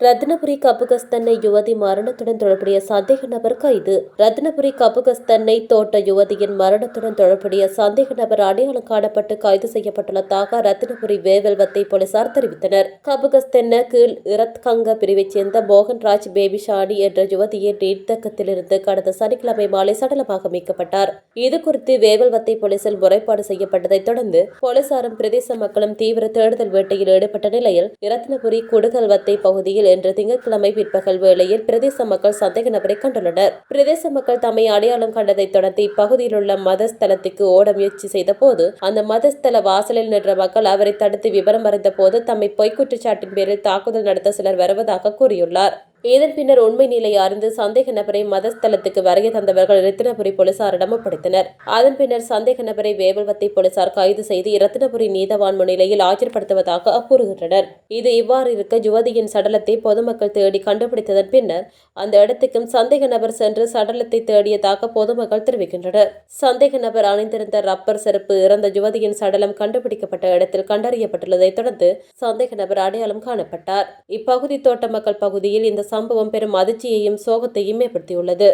ரத்தினபுரி கபுகஸ்தன்னை யுவதி மரணத்துடன் தொடர்புடைய சந்தேக நபர் கைது. ரத்தினபுரி கபுகஸ்தன்னை தோட்ட யுவதியின் மரணத்துடன் தொடர்புடைய சந்தேக நபர் அடையாளம் காணப்பட்டு கைது செய்யப்பட்டுள்ளதாக ரத்தினபுரி வேவல்வத்தை போலீசார் தெரிவித்தனர். கபுகஸ்தென்ன கீழ் இரத்கங்க பிரிவைச் சேர்ந்த மோகன்ராஜ் பேபிஷானி என்ற யுவதியின் நீர்த்தக்கத்திலிருந்து கடந்த சனிக்கிழமை மாலை சடலமாக மீட்கப்பட்டார். இதுகுறித்து வேவல்வத்தை போலீசில் முறைப்பாடு செய்யப்பட்டதைத் தொடர்ந்து போலீசாரும் பிரதேச மக்களும் தீவிர தேடுதல் வேட்டையில் ஈடுபட்ட நிலையில் இரத்தினபுரி குடுகல்வத்தை பகுதியில் இன்று திங்கட்கிழமை பிற்பகல் வேளையில் பிரதேச மக்கள் சந்தேக நபரை கண்டுள்ளனர். பிரதேச மக்கள் தம்மை அடையாளம் கண்டதைத் தொடர்ந்து இப்பகுதியில் உள்ள மதஸ்தலத்துக்கு ஓட முயற்சி செய்த போது அந்த மதஸ்தல வாசலில் நின்ற மக்கள் அவரை தடுத்து விவரம் அறிந்த போது தம்மை பொய்க்குற்றச்சாட்டின் பேரில் தாக்குதல் நடத்த சிலர் வருவதாக கூறியுள்ளார். இதன் பின்னர் உண்மை நிலை அறிந்து சந்தேக நபரை மதஸ்தலத்துக்கு வருகை தந்தவர்கள் இரத்தினபுரி போலீசாரிடம் ஒப்படைத்தனர். அதன் பின்னர் சந்தேக நபரை வேவல்வத்தை போலீசார் கைது செய்து இரத்தினபுரி நீதவான் முன்னிலையில் ஆஜர்படுத்துவதாக கூறுகின்றனர். இது இவ்வாறு இருக்க யுவதியின் சடலத்தை பொதுமக்கள் தேடி கண்டுபிடித்ததன் பின்னர் அந்த இடத்துக்கும் சந்தேக நபர் சென்று சடலத்தை தேடியதாக பொதுமக்கள் தெரிவிக்கின்றனர். சந்தேக நபர் அணிந்திருந்த ரப்பர் செருப்பு இறந்த யுவதியின் சடலம் கண்டுபிடிக்கப்பட்ட இடத்தில் கண்டறியப்பட்டுள்ளதை தொடர்ந்து சந்தேக நபர் அடையாளம் காணப்பட்டார். இப்பகுதி தோட்ட மக்கள் பகுதியில் இந்த சம்பவம் பெரும் அதிர்ச்சியையும் சோகத்தையும் ஏற்படுத்தியுள்ளது.